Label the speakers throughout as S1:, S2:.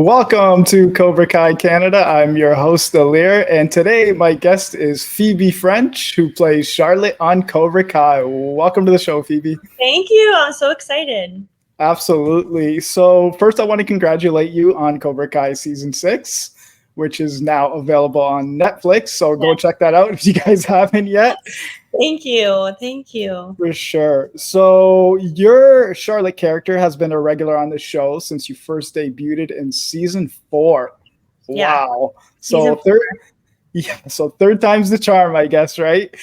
S1: Welcome to Cobra Kai Canada. I'm your host, Alir, and today my guest is Phoebe French, who plays Charlotte on Cobra Kai. Welcome to the show, Phoebe.
S2: Thank you. I'm so excited.
S1: Absolutely. So first, I want to congratulate you on Cobra Kai Season 6, which is now available on Netflix. So go check that out if you guys haven't yet.
S2: Thank you. Thank you.
S1: For sure. So your Charlotte character has been a regular on the show since you first debuted in Season 4.
S2: Yeah.
S1: Wow. So third time's the charm, I guess, right?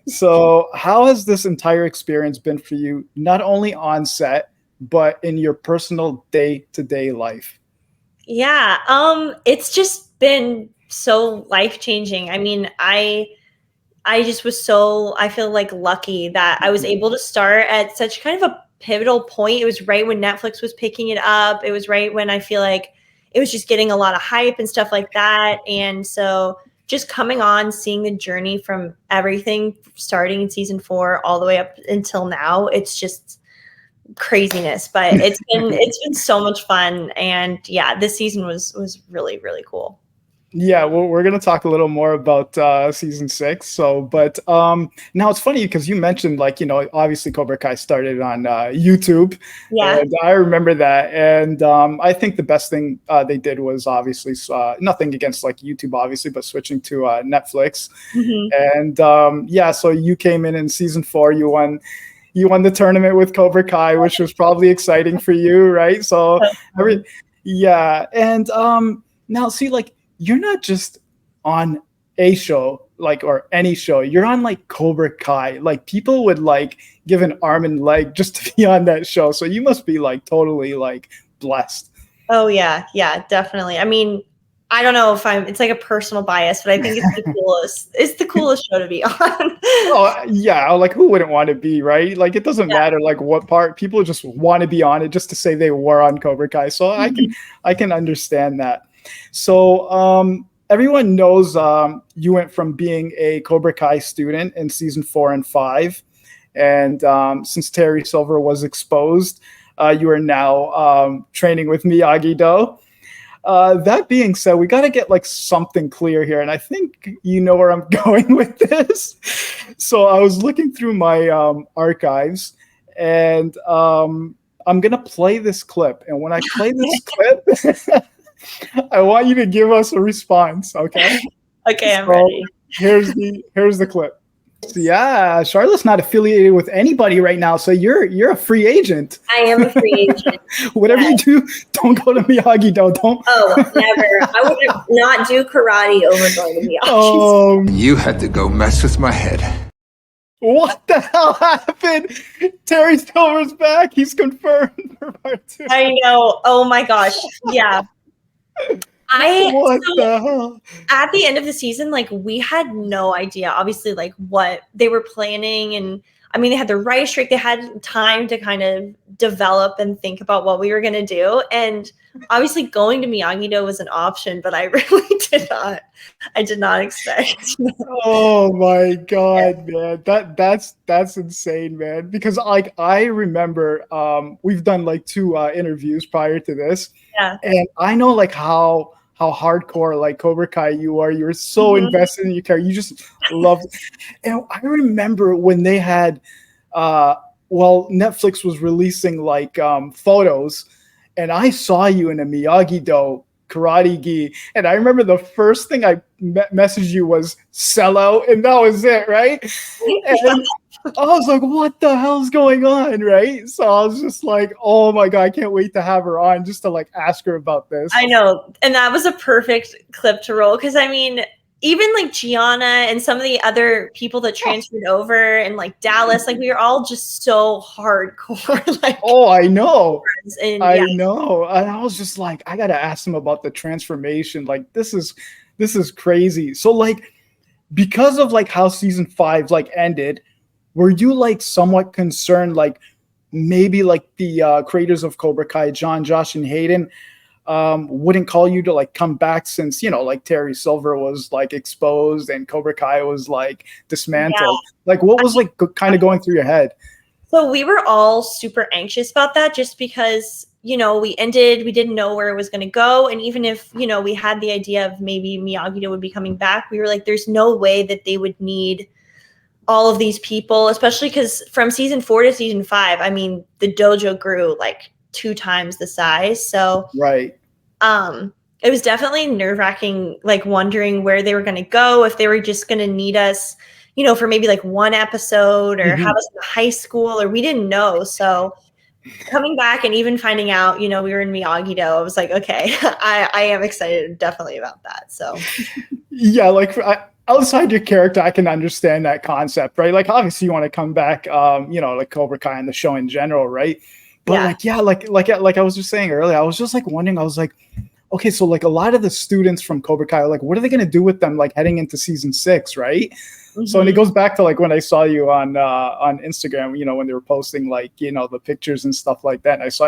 S1: So how has this entire experience been for you, not only on set, but in your personal day-to-day life?
S2: Yeah. It's just been so life-changing. I mean, I just was I feel like lucky that I was able to start at such kind of a pivotal point. It was right when Netflix was picking it up. It was right when I feel like it was just getting a lot of hype and stuff like that. And so just coming on, seeing the journey from everything starting in Season 4 all the way up until now, it's just craziness. But it's been so much fun. And yeah, this season was really, really cool.
S1: Yeah, well, we're going to talk a little more about Season 6. But now it's funny because you mentioned, obviously Cobra Kai started on YouTube.
S2: Yeah.
S1: And I remember that. And I think the best thing they did was obviously nothing against YouTube, obviously, but switching to Netflix.
S2: Mm-hmm.
S1: And so you came in Season 4, you won the tournament with Cobra Kai, which was probably exciting for you, right? So, and now see, you're not just on a show, or any show. You're on Cobra Kai. People would give an arm and leg just to be on that show. So you must be totally blessed.
S2: Oh yeah, definitely. I mean, I don't know if it's a personal bias, but I think it's the coolest. It's the coolest show to be on.
S1: Oh yeah, who wouldn't want to be, right? It doesn't matter what part. People just want to be on it just to say they were on Cobra Kai. So I can understand that. So everyone knows you went from being a Cobra Kai student in Season 4 and 5. And since Terry Silver was exposed, you are now training with Miyagi Do. That being said, we got to get something clear here. And I think you know where I'm going with this. So I was looking through my archives and I'm going to play this clip. And when I play this clip, I want you to give us a response, okay?
S2: Okay, I'm ready.
S1: Here's the clip. So yeah, Charlotte's not affiliated with anybody right now, so you're a free agent.
S2: I am a free agent.
S1: Whatever you do, don't go to Miyagi Do. Don't.
S2: Oh, never. I would not do karate over going to Miyagi.
S3: You had to go mess with my head.
S1: What the hell happened? Terry Silver's back. He's confirmed for part 2.
S2: I know. Oh my gosh. Yeah.
S1: What the hell?
S2: At the end of the season, we had no idea, obviously, what they were planning. And I mean, they had the writer's strike. They had time to kind of develop and think about what we were going to do. And obviously going to Miyagi Do was an option, but I really did not expect.
S1: Oh my God, man. That's insane, man. Because I remember we've done 2 interviews prior to this.
S2: Yeah.
S1: And I know how hardcore Cobra Kai you are. You're so invested in your character. You just love it. And I remember when they had Netflix was releasing photos, and I saw you in a Miyagi Do karate gi, and I remember the first thing I messaged you was sell out, and that was it, right? And I was like, what the hell's going on, right? So I was just like, oh my God, I can't wait to have her on just to ask her about this.
S2: I know. And that was a perfect clip to roll because, I mean, even Gianna and some of the other people that transferred over and Dallas, we were all just so hardcore.
S1: Oh, I know.
S2: And,
S1: I know. And I was just I got to ask them about the transformation. This is crazy. So because of how Season 5 ended, were you somewhat concerned maybe the creators of Cobra Kai, John, Josh, and Hayden wouldn't call you to come back since Terry Silver was exposed and Cobra Kai was dismantled? Yeah. What was kind of going through your head?
S2: So we were all super anxious about that just because we didn't know where it was going to go. And even if, we had the idea of maybe Miyagi Do would be coming back, we were like, there's no way that they would need all of these people, especially because from season 4 to season 5, I mean, the dojo grew like 2 times the size. So
S1: right.
S2: It was definitely nerve-wracking, like wondering where they were going to go, if they were just going to need us, for maybe like 1 episode or have us in high school, or we didn't know. So coming back and even finding out, we were in Miyagi Do, I was like, okay, I am excited definitely about that. So
S1: yeah, like outside your character, I can understand that concept, right? Like obviously you want to come back, like Cobra Kai and the show in general, right? But like I was just saying earlier, I was just like wondering, I was like, okay, so like a lot of the students from Cobra Kai, like what are they going to do with them like heading into season 6, right? So, and it goes back to like when I saw you on Instagram, when they were posting like, the pictures and stuff like that. And I saw,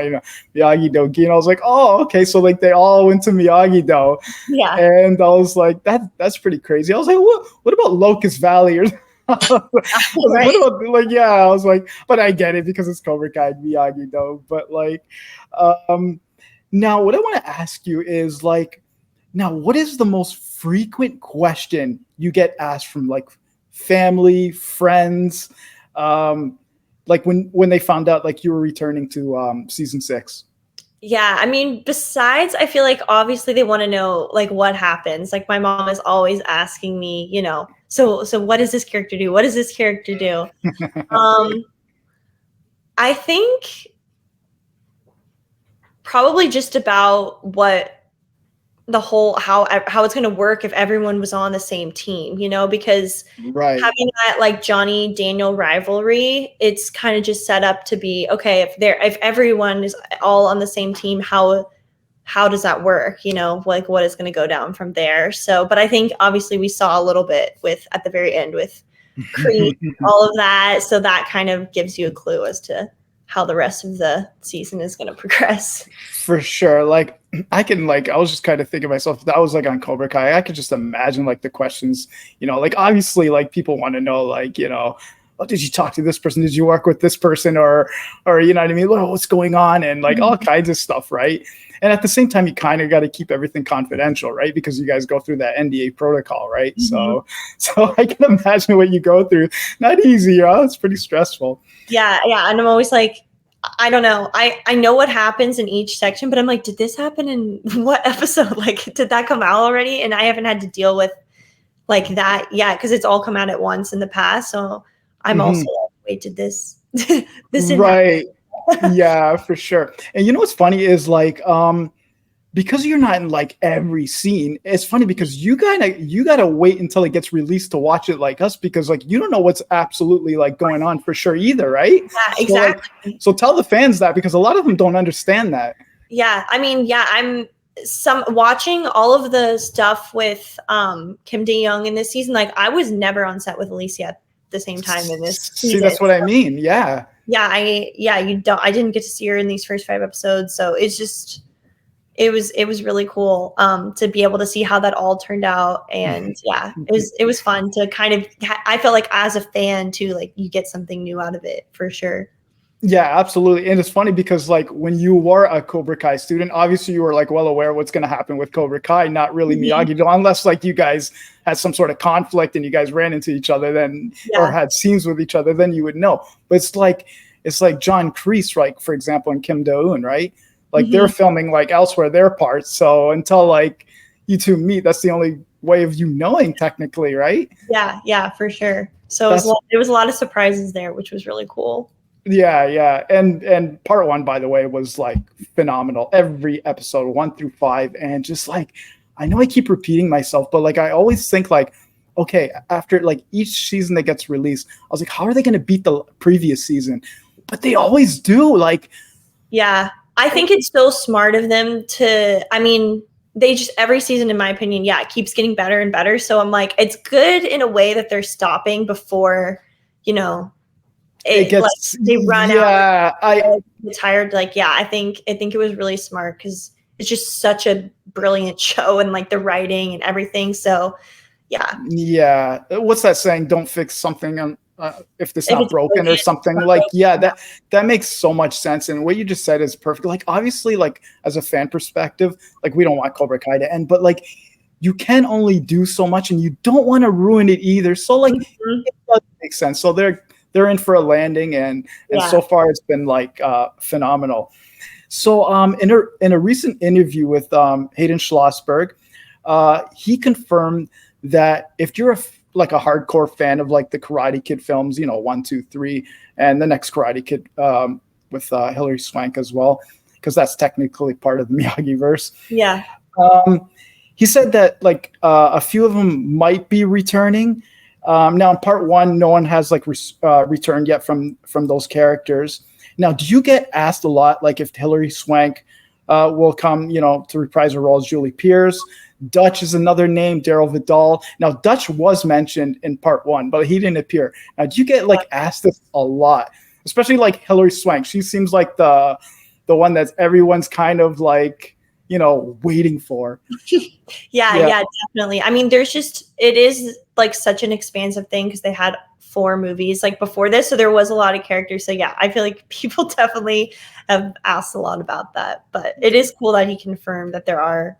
S1: Miyagi Do Keene. I was like, oh, okay. So like they all went to Miyagi Do.
S2: Yeah.
S1: And I was like, that's pretty crazy. I was like, what about Locust Valley? Or I was like, but I get it because it's Cobra Kai and Miyagi Do. But like, now what I want to ask you is like, now what is the most frequent question you get asked from like family, friends, like when they found out like you were returning to season 6?
S2: Yeah, I mean, besides, I feel like obviously they want to know like what happens. Like my mom is always asking me, so what does this character do? What does this character do? I think probably just about what the whole how it's going to work if everyone was on the same team, because having that like Johnny Daniel rivalry, it's kind of just set up to be okay if everyone is all on the same team, how does that work, like what is going to go down from there. So but I think obviously we saw a little bit with at the very end with Kreese, all of that, so that kind of gives you a clue as to how the rest of the season is going to progress.
S1: For sure. Like I was just kind of thinking to myself, that was like on Cobra Kai, I could just imagine like the questions, like obviously like people want to know like, oh, did you talk to this person? Did you work with this person? Or you know what I mean? What's going on? And like all kinds of stuff. Right. And at the same time, you kind of got to keep everything confidential, right? Because you guys go through that NDA protocol, right? So I can imagine what you go through. Not easy, it's pretty stressful.
S2: Yeah. And I'm always like, I don't know. I know what happens in each section, but I'm like, did this happen in what episode? Like, did that come out already? And I haven't had to deal with like that yet because it's all come out at once in the past. So I'm also like, wait, did this didn't
S1: right? Yeah, for sure. And what's funny is like, because you're not in like every scene, it's funny because you gotta wait until it gets released to watch it like us, because like you don't know what's absolutely like going on for sure either, right?
S2: Yeah, exactly.
S1: So tell the fans that, because a lot of them don't understand that.
S2: Yeah, I mean, I'm watching all of the stuff with Kim Dae-young in this season. Like I was never on set with Alicia at the same time in this season.
S1: See, that's what I mean. Yeah.
S2: Yeah, I didn't get to see her in these first 5 episodes, so it's just it was really cool to be able to see how that all turned out. And yeah, it was fun to kind of I felt like as a fan too, like you get something new out of it for sure.
S1: Yeah, absolutely. And it's funny because like when you were a Cobra Kai student, obviously you were like well aware of what's going to happen with Cobra Kai, not really Miyagi Do, unless like you guys had some sort of conflict and you guys ran into each other then or had scenes with each other, then you would know. But it's like John Kreese, like for example, and Kim Do-eun, right? Like they're filming like elsewhere their parts. So until like you two meet, that's the only way of you knowing technically, right?
S2: Yeah, for sure. So it was a lot of surprises there, which was really cool.
S1: Yeah. And part 1, by the way, was like phenomenal. Every episode 1 through 5. And just like, I know I keep repeating myself, but like, I always think like, okay, after like each season that gets released, I was like, how are they going to beat the previous season? But they always do. Like,
S2: yeah, I think it's so smart of them to, I mean, they just every season, in my opinion, it keeps getting better and better. So I'm like, it's good in a way that they're stopping before, it gets like, they run out. I get tired. Like, I think it was really smart because it's just such a brilliant show and like the writing and everything. So, yeah.
S1: What's that saying? Don't fix something if this
S2: If
S1: not
S2: it's
S1: broken or something. Like, yeah, that makes so much sense. And what you just said is perfect. Like, obviously, like as a fan perspective, like we don't want Cobra Kai to end, but like you can only do so much, and you don't want to ruin it either. So like it does make sense. So they're in for a landing, and so far it's been like phenomenal. So in a recent interview with Hayden Schlossberg, he confirmed that if you're like a hardcore fan of like the Karate Kid films, 1, 2, 3, and the next Karate Kid with Hilary Swank as well, because that's technically part of the Miyagi verse.
S2: Yeah.
S1: He said that like a few of them might be returning. Now in part 1, no one has like returned yet from those characters. Now, do you get asked a lot, like if Hilary Swank will come, to reprise her role as Julie Pierce? Dutch is another name, Daryl Vidal. Now, Dutch was mentioned in part 1, but he didn't appear. Now, do you get like asked this a lot, especially like Hilary Swank? She seems like the one that everyone's kind of like, waiting for.
S2: Yeah, definitely. I mean, it is like such an expansive thing because they had 4 movies like before this, so there was a lot of characters. So yeah, I feel like people definitely have asked a lot about that, but it is cool that he confirmed that there are,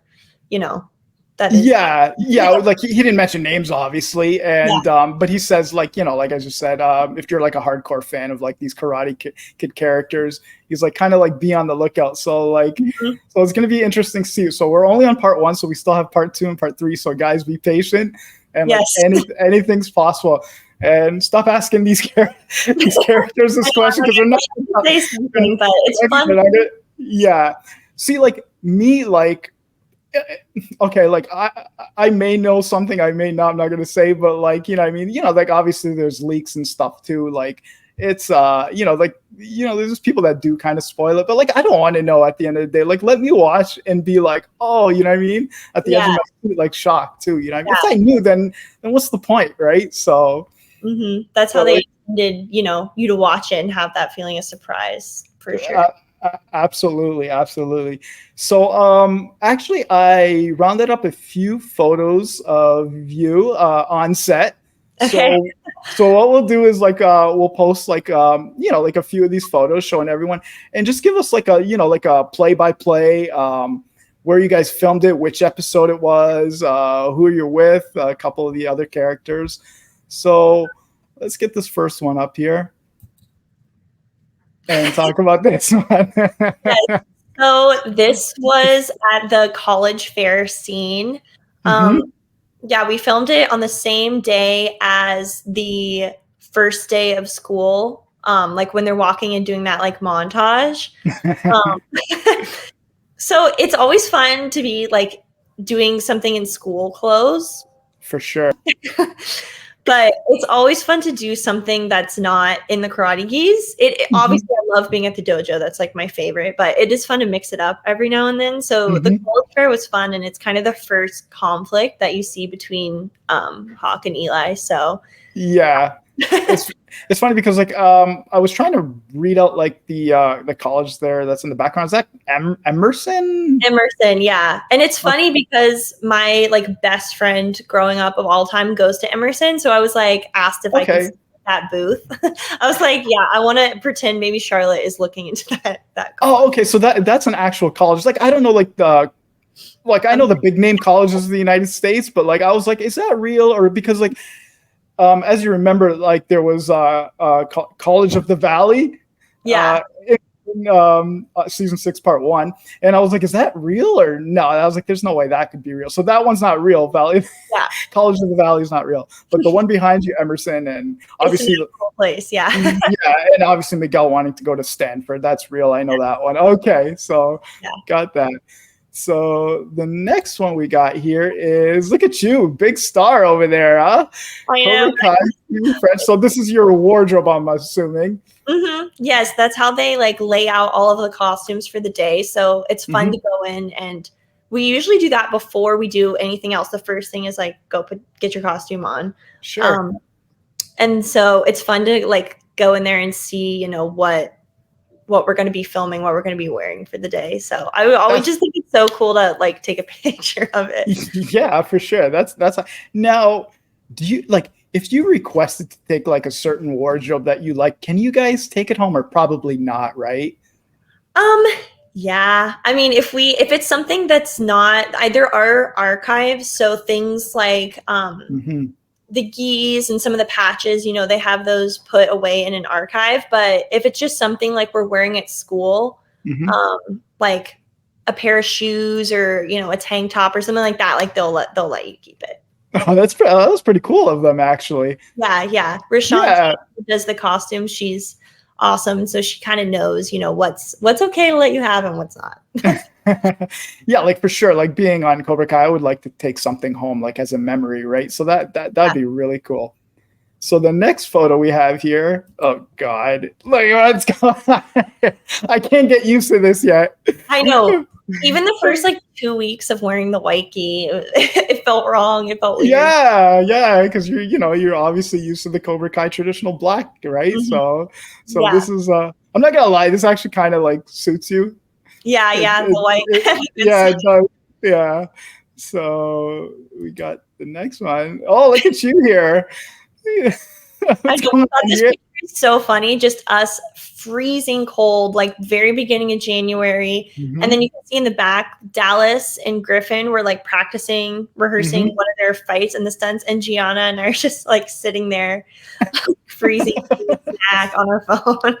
S2: that is.
S1: Yeah. Like he didn't mention names, obviously, and but he says like like I just said, if you're like a hardcore fan of like these Karate Kid characters, he's like kind of like be on the lookout. So like, so it's gonna be interesting to see. So we're only on part 1, so we still have part 2 and part 3. So guys, be patient, and like anything's possible. And stop asking these characters this question because they're not.
S2: Say something, but it's fun.
S1: Yeah. See, like me, like. Okay, like I may know something, I may not. I'm not gonna say, but like like obviously there's leaks and stuff too. Like it's there's just people that do kind of spoil it, but like I don't want to know at the end of the day. Like let me watch and be like, oh, at the end of my seat, like shocked too. If I knew, then what's the point, right? So
S2: that's how they intended you to watch it and have that feeling of surprise for sure.
S1: Absolutely. So actually I rounded up a few photos of you on set. Okay. So what we'll do is like we'll post like like a few of these photos showing everyone, and just give us like a like a play-by-play where you guys filmed it, which episode it was, who you're with, a couple of the other characters. So let's get this first one up here and talk about this one.
S2: Yes. So this was at the college fair scene. Yeah, we filmed it on the same day as the first day of school, like when they're walking and doing that like montage. So it's always fun to be like doing something in school clothes.
S1: For sure.
S2: But it's always fun to do something that's not in the Karate Gis. Obviously, I love being at the dojo. That's like my favorite. But it is fun to mix it up every now and then. So the college fair was fun, and it's kind of the first conflict that you see between Hawk and Eli. So
S1: yeah, it's funny because like I was trying to read out like the college there that's in the background. Is that Emerson?
S2: Emerson, yeah. And it's funny because my like best friend growing up of all time goes to Emerson. So I was like asked if I could sit at that booth. I was like, yeah, I want to pretend maybe Charlotte is looking into that college.
S1: Oh, okay. So that's an actual college. Like I don't know like I know the big name colleges of the United States, but like I was like, is that real? Or because like as you remember, like there was College of the Valley, in season 6, part 1, and I was like, is that real or no? I was like, there's no way that could be real. So that one's not real. Valley, College of the Valley is not real. But the one behind you, Emerson, and obviously
S2: it's a cool place, yeah,
S1: and obviously Miguel wanting to go to Stanford, that's real. I know that one. Okay, so got that. So the next one we got here is, look at you, big star over there, huh?
S2: I am.
S1: Phoebe French. So this is your wardrobe, I'm assuming.
S2: Yes, that's how they like lay out all of the costumes for the day. So it's fun to go in, and we usually do that before we do anything else. The first thing is like get your costume on.
S1: Sure.
S2: And so it's fun to like go in there and see, what we're going to be filming, what we're going to be wearing for the day. So I always just think it's so cool to like take a picture of it.
S1: Yeah, for sure. That's now, do you like, if you requested to take like a certain wardrobe that you like, can you guys take it home or probably not, right?
S2: Yeah. I mean, if it's something that's not, there are archives, so things like the gis and some of the patches, you know, they have those put away in an archive. But if it's just something like we're wearing at school, like a pair of shoes or, you know, a tank top or something like that, like they'll let you keep it.
S1: Oh, that's pretty cool of them, actually.
S2: Yeah. Rashawn does the costume. She's awesome. So she kind of knows, you know, what's okay to let you have and what's not.
S1: Yeah, like for sure. Like being on Cobra Kai, I would like to take something home, like as a memory, right? So that'd be really cool. So the next photo we have here, oh God, look what's going on. I can't get used to this yet.
S2: I know. Even the first like 2 weeks of wearing the white gi, it felt wrong. It felt weird.
S1: Yeah, because you're obviously used to the Cobra Kai traditional black, right? So this is I'm not gonna lie, this actually kind of like suits you.
S2: The white.
S1: It does. Yeah. So we got the next one. Oh, look at you here.
S2: I thought this picture is so funny. Just us freezing cold, like very beginning of January. And then you can see in the back, Dallas and Griffin were like rehearsing one of their fights and the stunts. And Gianna and I are just like sitting there freezing snack on our phone.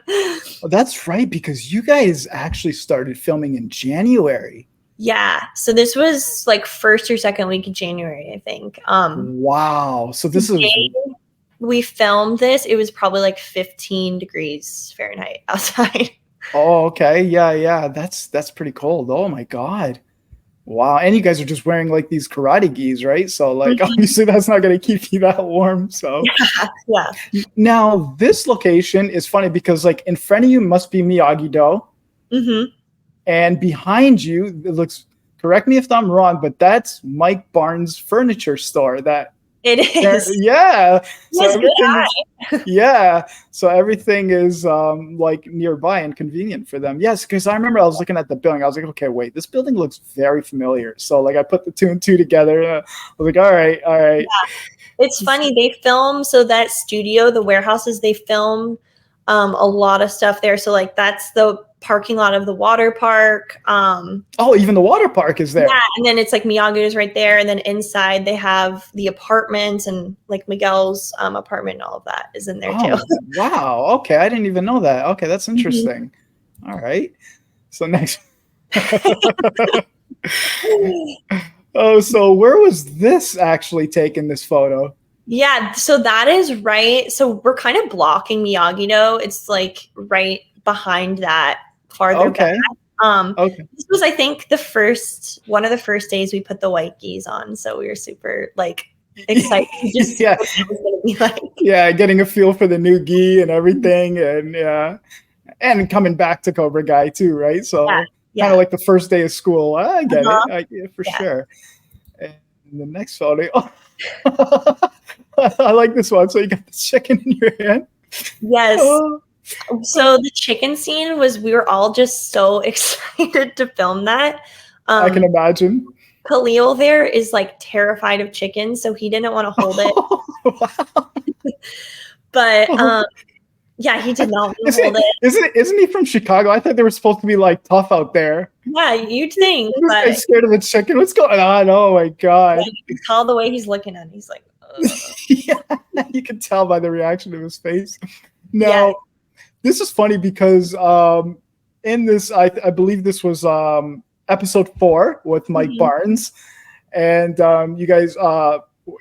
S1: Oh, that's right, because you guys actually started filming in January.
S2: Yeah. So this was like first or second week of January, I think.
S1: Wow. So this is...
S2: We filmed this. It was probably like 15 degrees Fahrenheit outside.
S1: Oh, okay. Yeah. That's pretty cold. Oh my God. Wow. And you guys are just wearing like these karate gis, right? So like obviously that's not going to keep you that warm. So
S2: yeah.
S1: Now this location is funny because like in front of you must be Miyagi Do. And behind you, it looks, correct me if I'm wrong, but that's Mike Barnes' furniture store. That
S2: it is.
S1: Yeah. So everything is like nearby and convenient for them. Yes, because I remember I was looking at the building. I was like, okay, wait, this building looks very familiar. So like I put the two and two together. I was like, all right. Yeah.
S2: It's funny. They film, so that studio, the warehouses, they film a lot of stuff there. So like that's the parking lot of the water park.
S1: Even the water park is there.
S2: Yeah, and then it's like Miyagi's right there, and then inside they have the apartments and like Miguel's apartment and all of that is in there too.
S1: Wow. Okay, I didn't even know that. Okay, that's interesting. All right. So next. Oh, so where was this actually taken, this photo?
S2: Yeah, so that is right. So we're kind of blocking Miyagi Do. It's like right behind that, farther back. This was, I think, one of the first days we put the white gis on. So we were super like excited to just see what it was gonna be like.
S1: Yeah, getting a feel for the new gi and everything, and coming back to Cobra Kai too, right? So kind of like the first day of school. I get it, for sure. And the next photo. I like this one. So you got the chicken in your hand.
S2: Yes. So the chicken scene we were all just so excited to film that.
S1: I can imagine.
S2: Khalil there is like terrified of chickens, so he didn't want to hold it.
S1: Wow.
S2: But yeah, he did not want to hold it.
S1: Isn't he from Chicago? I thought they were supposed to be like tough out there.
S2: Yeah, you'd think.
S1: This guy's scared of the chicken. What's going on? Oh my God.
S2: You can tell the way he's looking at it. He's like,
S1: yeah, you can tell by the reaction of his face. Now, this is funny because in this, I believe this was episode 4 with Mike Barnes, and you guys,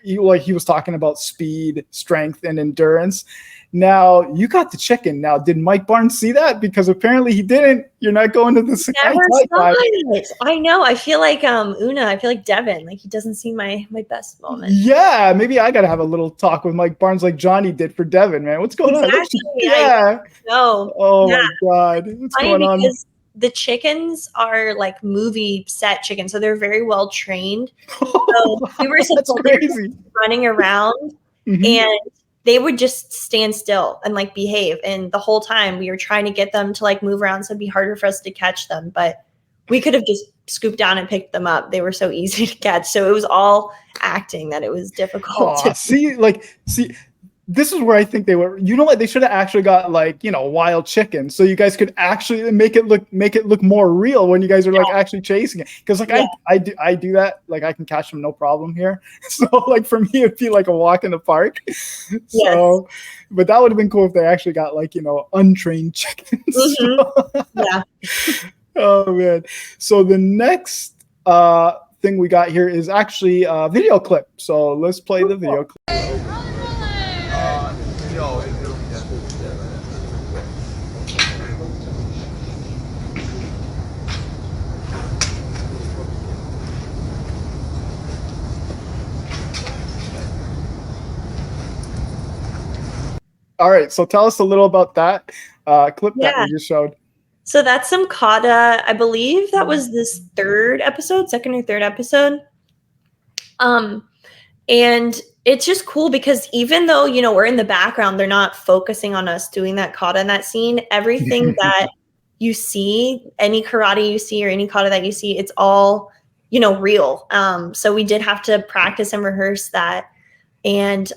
S1: he was talking about speed, strength, and endurance. Now you got the chicken. Now, did Mike Barnes see that? Because apparently he didn't. You're not going to the Sekai.
S2: I know. I feel like Una. I feel like Devin. Like he doesn't see my best moment.
S1: Yeah, maybe I gotta have a little talk with Mike Barnes like Johnny did for Devin. Man, what's going on?
S2: Yeah. No.
S1: Oh my God. What's going on?
S2: The chickens are like movie set chickens, so they're very well trained. So we were supposed to be running around, and they would just stand still and like behave. And the whole time we were trying to get them to like move around, so it'd be harder for us to catch them. But we could have just scoop down and pick them up. They were so easy to catch. So it was all acting that it was difficult to
S1: see, this is where I think they were. You know what? They should have actually got like, wild chicken, so you guys could actually make it look more real when you guys are like actually chasing it. Because like I do that. Like I can catch them no problem here. So like for me, it'd be like a walk in the park. So, but that would have been cool if they actually got like untrained chickens.
S2: Yeah.
S1: Oh man. So the next thing we got here is actually a video clip. So let's play the video clip. All right, so tell us a little about that clip that we just showed.
S2: So that's some kata. I believe that was this second or third episode. And it's just cool because even though, we're in the background, they're not focusing on us doing that kata in that scene. Everything that you see, any karate you see or any kata that you see, it's all, real. So we did have to practice and rehearse that. And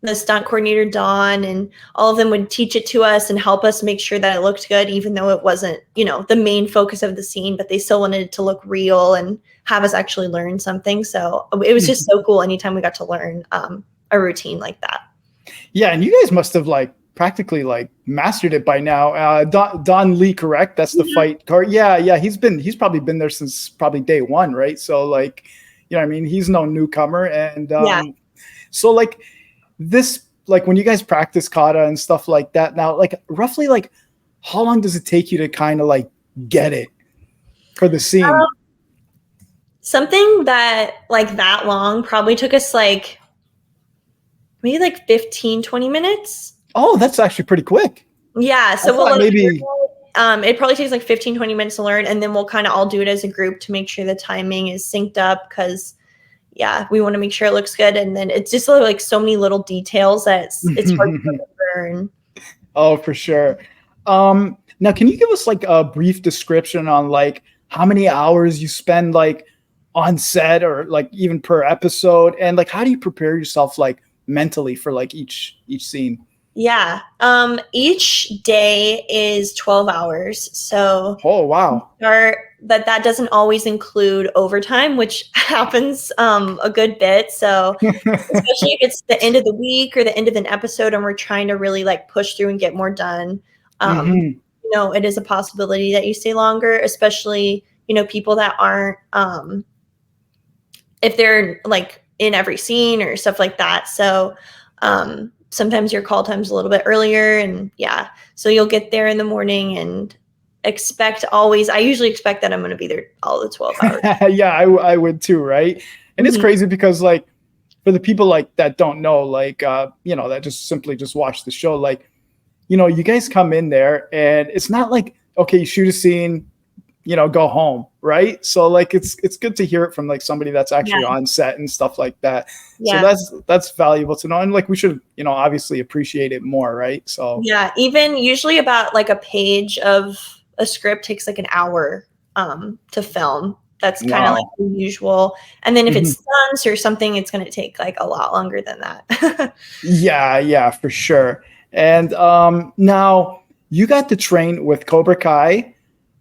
S2: the stunt coordinator, Dawn, and all of them would teach it to us and help us make sure that it looked good, even though it wasn't, the main focus of the scene, but they still wanted it to look real and have us actually learn something. So it was just so cool anytime we got to learn a routine like that.
S1: Yeah, and you guys must have like practically like mastered it by now. Don Lee, correct? That's the fight card. Yeah. He's probably been there since probably day one, right? So like, he's no newcomer. And so like this, like when you guys practice kata and stuff like that now, like roughly like how long does it take you to kind of like get it for the scene?
S2: Something that like that long probably took us like maybe like 15, 20 minutes.
S1: Oh, that's actually pretty quick.
S2: Yeah. So
S1: maybe
S2: it probably takes like 15, 20 minutes to learn. And then we'll kind of all do it as a group to make sure the timing is synced up because we want to make sure it looks good. And then it's just like so many little details that it's hard to learn.
S1: Oh, for sure. Now, can you give us like a brief description on like how many hours you spend like on set or like even per episode? And like, how do you prepare yourself like mentally for like each scene?
S2: Yeah. Each day is 12 hours. So
S1: oh wow.
S2: That doesn't always include overtime, which happens a good bit. So especially if it's the end of the week or the end of an episode and we're trying to really like push through and get more done. It is a possibility that you stay longer, especially, people that aren't if they're like in every scene or stuff like that. So sometimes your call time's a little bit earlier and so you'll get there in the morning and I usually expect that I'm going to be there all the 12 hours.
S1: Yeah, I would too. Right. And it's crazy because like for the people like that don't know, like, that just simply just watch the show, like, you guys come in there and it's not like, okay, you shoot a scene, go home. Right. So like, it's good to hear it from like somebody that's actually on set and stuff like that. Yeah. So that's valuable to know. And like, we should, obviously appreciate it more. Right. So
S2: even usually about like a page of a script takes like an hour to film. That's kind of like the usual. And then if it's stunts or something, it's going to take like a lot longer than that. Yeah,
S1: for sure. And now you got to train with Cobra Kai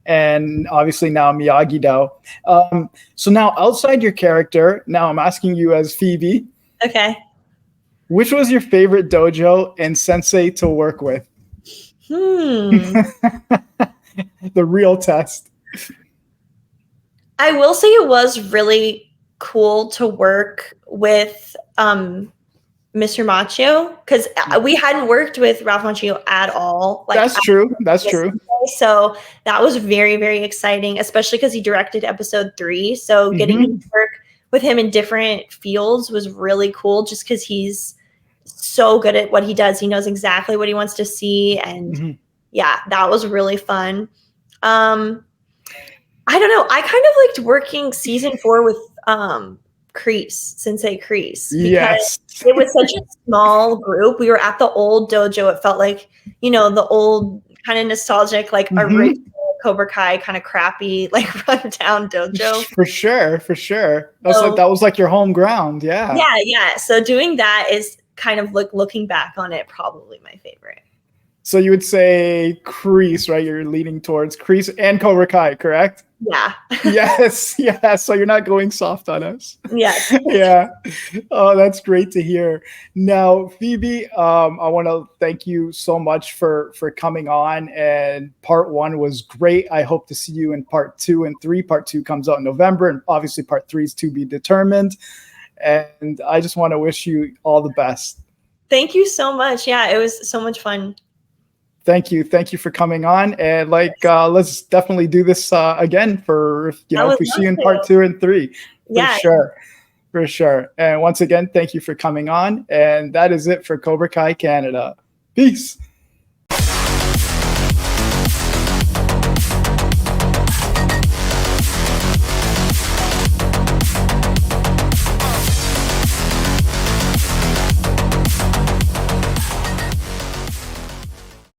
S1: and obviously now Miyagi Do. So now outside your character, now I'm asking you as Phoebe.
S2: Okay.
S1: Which was your favorite dojo and sensei to work with? The real test.
S2: I will say it was really cool to work with Mr. Macchio because we hadn't worked with Ralph Macchio at all. Like,
S1: that's true.
S2: So that was very, very exciting, especially because he directed episode 3. So getting to work with him in different fields was really cool just because he's so good at what he does. He knows exactly what he wants to see. And that was really fun. I don't know. I kind of liked working season 4 with Sensei Kreese. Because it was such a small group. We were at the old dojo. It felt like, the old kind of nostalgic, like original Cobra Kai kind of crappy, like run down dojo.
S1: For sure.
S2: So-
S1: That was like your home ground. Yeah.
S2: Yeah. So doing that is kind of like looking back on it, probably my favorite.
S1: So you would say Kreese, right? You're leaning towards Kreese and Cobra Kai, correct?
S2: Yeah.
S1: Yes. Yeah. So you're not going soft on us.
S2: Yes.
S1: Yeah. Oh, that's great to hear. Now, Phoebe, I want to thank you so much for coming on. And part 1 was great. I hope to see you in part 2 and 3. Part 2 comes out in November, and obviously part 3 is to be determined. And I just want to wish you all the best.
S2: Thank you so much. Yeah, it was so much fun.
S1: Thank you for coming on, and let's definitely do this again for if we see you in part 2 and 3.
S2: Yeah,
S1: for sure. And once again, thank you for coming on, and that is it for Cobra Kai Canada. Peace.